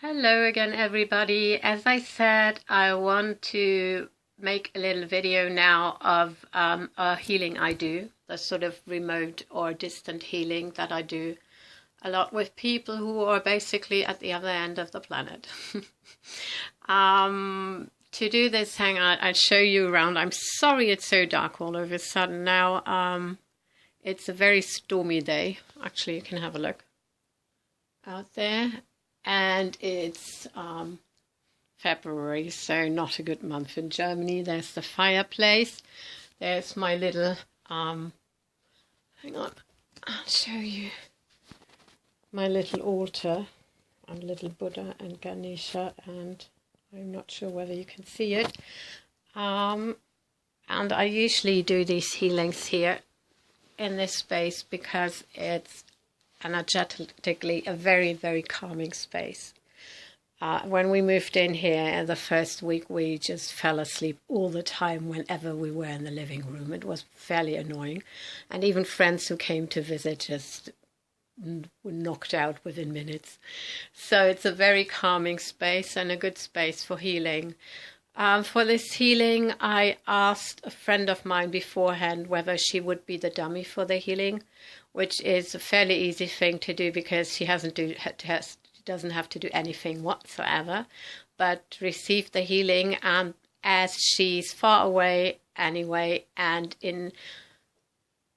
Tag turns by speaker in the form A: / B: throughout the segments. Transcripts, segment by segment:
A: Hello again, everybody. As I said, I want to make a little video now of a healing I do, the sort of remote or distant healing that I do a lot with people who are basically at the other end of the planet. To do this hangout, I'll show you around. I'm sorry it's so dark all of a sudden now. It's a very stormy day. Actually, you can have a look out there. And it's February, so not a good month in Germany. There's the fireplace. There's my little, hang on, I'll show you my little altar and little Buddha and Ganesha, and I'm not sure whether you can see it. And I usually do these healings here in this space because it's energetically a very, very calming space. When we moved in here the first week, we just fell asleep all the time whenever we were in the living room. It was fairly annoying. And even friends who came to visit just were knocked out within minutes. So it's a very calming space and a good space for healing. For this healing, I asked a friend of mine beforehand whether she would be the dummy for the healing, which is a fairly easy thing to do because she doesn't have to do anything whatsoever, but receive the healing. And as she's far away anyway, and in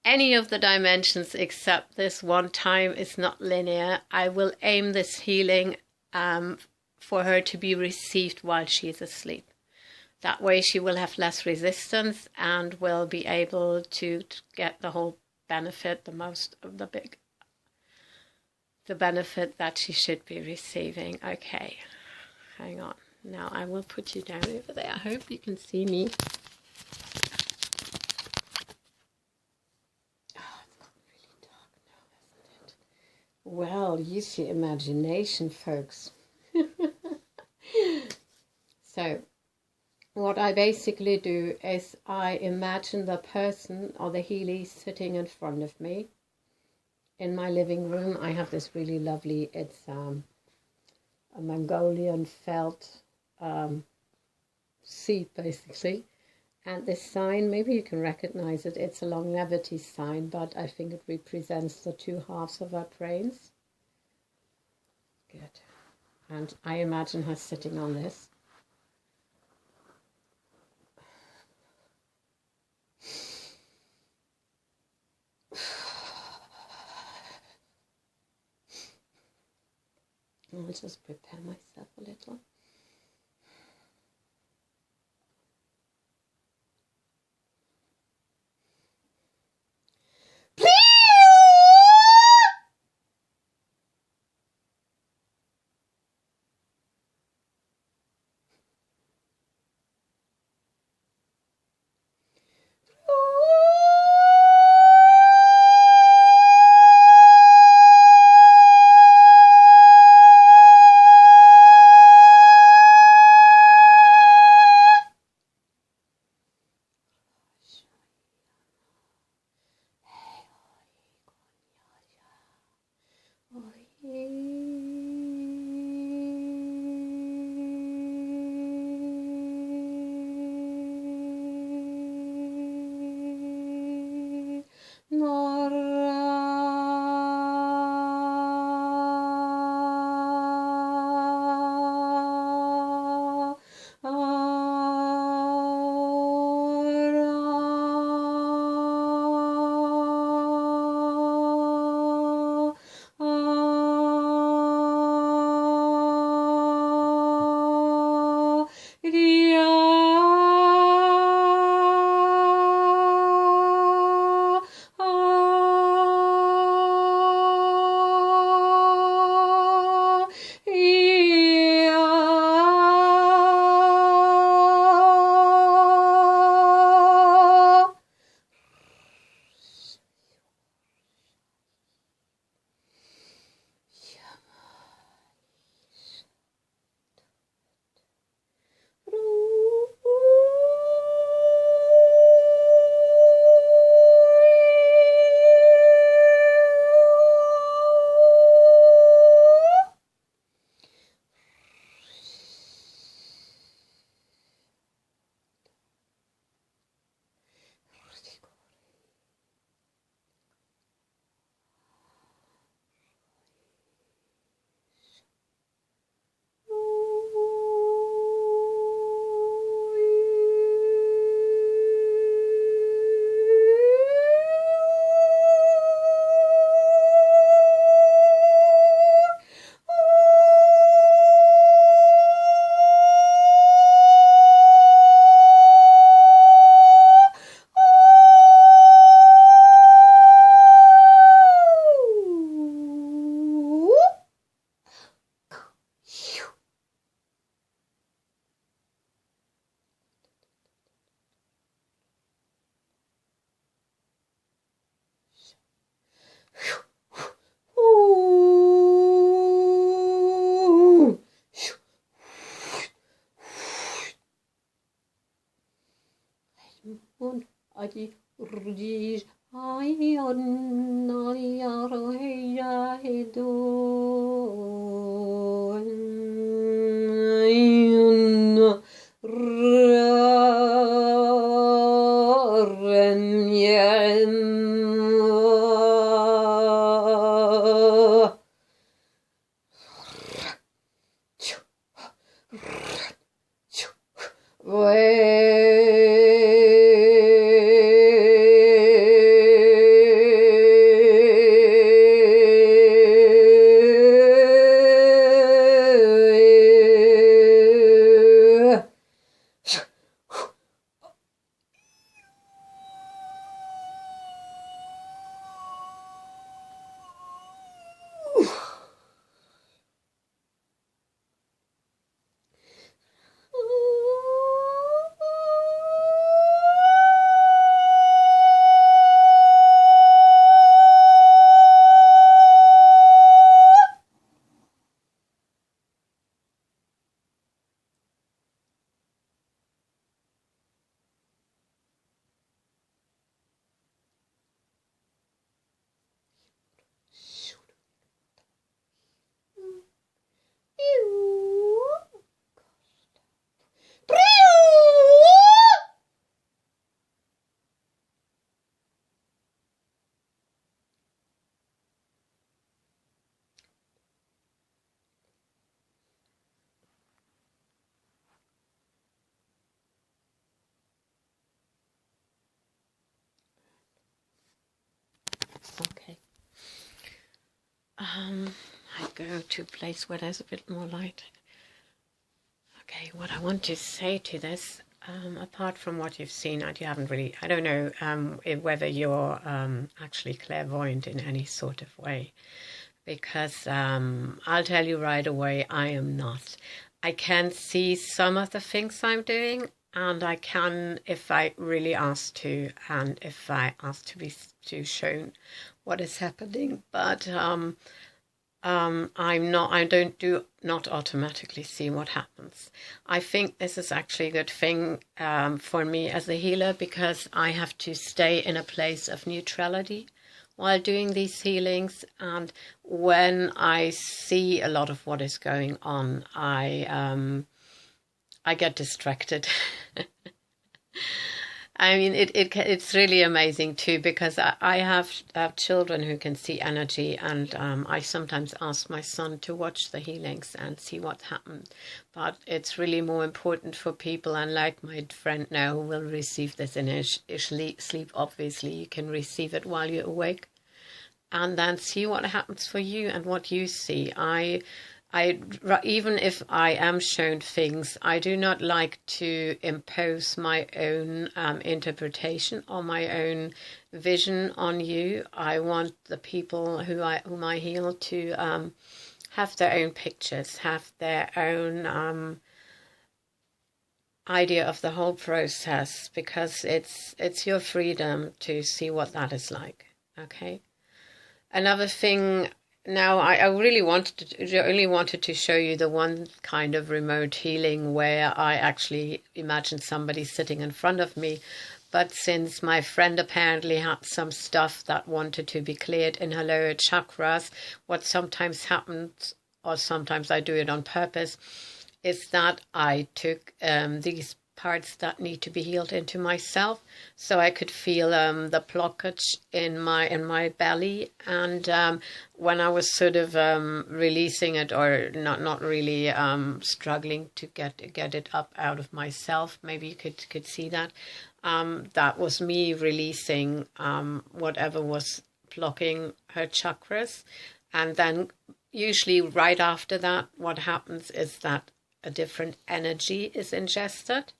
A: any of the dimensions except this one, time is not linear, I will aim this healing for her to be received while she is asleep. That way she will have less resistance and will be able to get the whole benefit, the benefit that she should be receiving. Okay, hang on. Now I will put you down over there. I hope you can see me. Oh, it's got really dark now, hasn't it? Well, use your imagination, folks. So, what I basically do is I imagine the person or the healer sitting in front of me. In my living room, I have this really lovely, it's a Mongolian felt seat, basically. And this sign, maybe you can recognize it, it's a longevity sign, but I think it represents the two halves of our brains. Good. And I imagine her sitting on this. I'll just prepare myself a little. Adi Rudis Ayon Nariaroheya Hedon Ren Yen Okay. I go to a place where there's a bit more light. Okay, what I want to say to this, apart from what you've seen, you haven't really, I don't know whether you're actually clairvoyant in any sort of way, because I'll tell you right away, I am not. I can see some of the things I'm doing, and I can, if I really ask to, and if I ask to be shown what is happening, but I don't not automatically see what happens. I think this is actually a good thing for me as a healer, because I have to stay in a place of neutrality while doing these healings. And when I see a lot of what is going on, I get distracted. I mean, it's really amazing too, because I have children who can see energy, and I sometimes ask my son to watch the healings and see what happened. But it's really more important for people, and like my friend now who will receive this in his sleep, obviously you can receive it while you're awake, and then see what happens for you and what you see. Even if I am shown things, I do not like to impose my own interpretation or my own vision on you. I want the people whom I heal to have their own pictures, have their own idea of the whole process, because it's your freedom to see what that is like. Okay. Another thing. Now, I really wanted to show you the one kind of remote healing where I actually imagined somebody sitting in front of me. But since my friend apparently had some stuff that wanted to be cleared in her lower chakras, what sometimes happens, or sometimes I do it on purpose, is that I took these parts that need to be healed into myself, so I could feel the blockage in my belly, and when I was sort of releasing it, or not really struggling to get it up out of myself, maybe you could see that, that was me releasing whatever was blocking her chakras. And then usually right after that, what happens is that a different energy is ingested,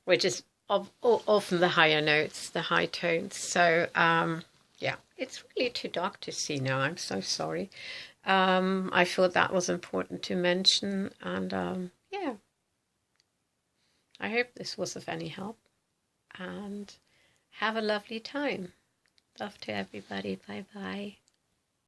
A: which is often the higher notes, the high tones. So, yeah, it's really too dark to see now. I'm so sorry. I thought that was important to mention. And, yeah, I hope this was of any help. And have a lovely time. Love to everybody. Bye-bye.